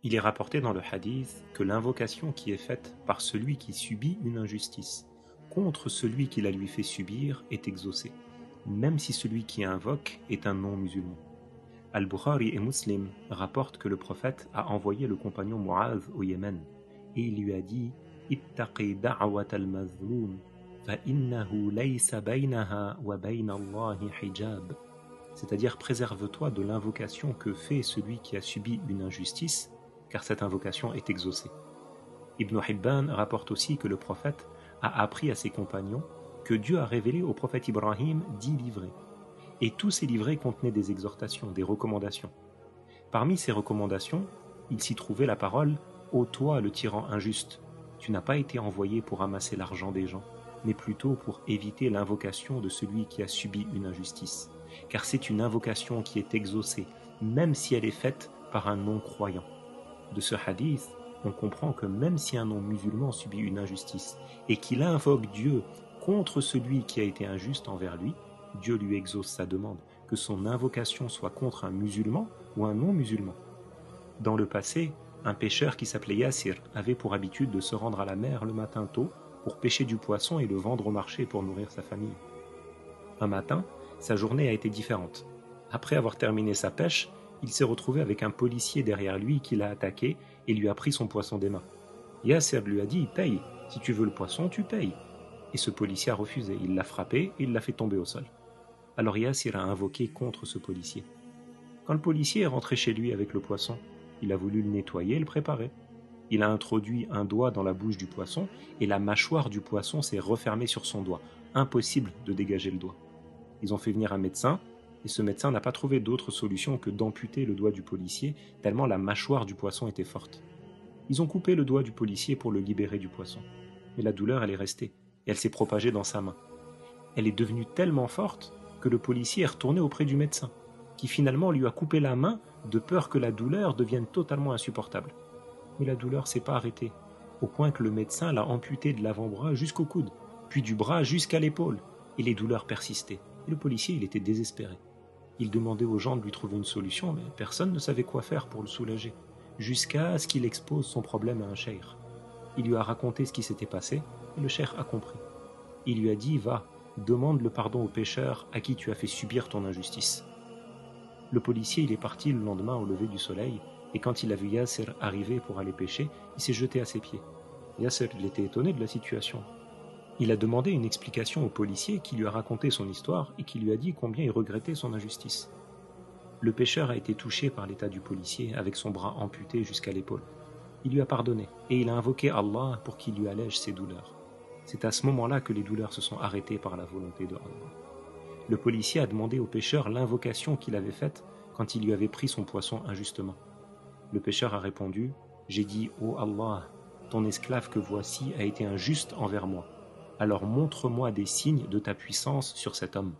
Il est rapporté dans le hadith que l'invocation qui est faite par celui qui subit une injustice contre celui qui la lui fait subir est exaucée, même si celui qui invoque est un non-musulman. Al-Bukhari et Muslim rapportent que le prophète a envoyé le compagnon Mu'adh au Yémen et il lui a dit « Ittaqi da'wat al-mazloum fa innahu laysa baynaha wa bayna Allahi hijab » c'est-à-dire préserve-toi de l'invocation que fait celui qui a subi une injustice, car cette invocation est exaucée. Ibn Hibban rapporte aussi que le prophète a appris à ses compagnons que Dieu a révélé au prophète Ibrahim 10 livrets. Et tous ces livrets contenaient des exhortations, des recommandations. Parmi ces recommandations, il s'y trouvait la parole « Ô toi le tyran injuste, tu n'as pas été envoyé pour amasser l'argent des gens, mais plutôt pour éviter l'invocation de celui qui a subi une injustice. Car c'est une invocation qui est exaucée, même si elle est faite par un non-croyant. » De ce hadith, on comprend que même si un non-musulman subit une injustice et qu'il invoque Dieu contre celui qui a été injuste envers lui, Dieu lui exauce sa demande, que son invocation soit contre un musulman ou un non-musulman. Dans le passé, un pêcheur qui s'appelait Yassir avait pour habitude de se rendre à la mer le matin tôt pour pêcher du poisson et le vendre au marché pour nourrir sa famille. Un matin, sa journée a été différente. Après avoir terminé sa pêche, il s'est retrouvé avec un policier derrière lui qui l'a attaqué et lui a pris son poisson des mains. Yasser lui a dit « Paye, si tu veux le poisson, tu payes ». Et ce policier a refusé, il l'a frappé et il l'a fait tomber au sol. Alors Yassir a invoqué contre ce policier. Quand le policier est rentré chez lui avec le poisson, il a voulu le nettoyer et le préparer. Il a introduit un doigt dans la bouche du poisson et la mâchoire du poisson s'est refermée sur son doigt. Impossible de dégager le doigt. Ils ont fait venir un médecin et ce médecin n'a pas trouvé d'autre solution que d'amputer le doigt du policier tellement la mâchoire du poisson était forte. Ils ont coupé le doigt du policier pour le libérer du poisson. Mais la douleur, elle est restée et elle s'est propagée dans sa main. Elle est devenue tellement forte que le policier est retourné auprès du médecin, qui finalement lui a coupé la main de peur que la douleur devienne totalement insupportable. Mais la douleur s'est pas arrêtée, au point que le médecin l'a amputé de l'avant-bras jusqu'au coude, puis du bras jusqu'à l'épaule, et les douleurs persistaient. Et le policier, il était désespéré. Il demandait aux gens de lui trouver une solution, mais personne ne savait quoi faire pour le soulager, jusqu'à ce qu'il expose son problème à un cheikh. Il lui a raconté ce qui s'était passé, et le cheikh a compris. Il lui a dit « Va, demande le pardon au pécheur à qui tu as fait subir ton injustice. » Le policier, il est parti le lendemain au lever du soleil, et quand il a vu Yasser arriver pour aller pêcher, il s'est jeté à ses pieds. Yasser, il était étonné de la situation. Il a demandé une explication au policier qui lui a raconté son histoire et qui lui a dit combien il regrettait son injustice. Le pêcheur a été touché par l'état du policier avec son bras amputé jusqu'à l'épaule. Il lui a pardonné et il a invoqué Allah pour qu'il lui allège ses douleurs. C'est à ce moment-là que les douleurs se sont arrêtées par la volonté de Allah. Le policier a demandé au pêcheur l'invocation qu'il avait faite quand il lui avait pris son poisson injustement. Le pêcheur a répondu « J'ai dit « Ô Allah, ton esclave que voici a été injuste envers moi. Alors montre-moi des signes de ta puissance sur cet homme. »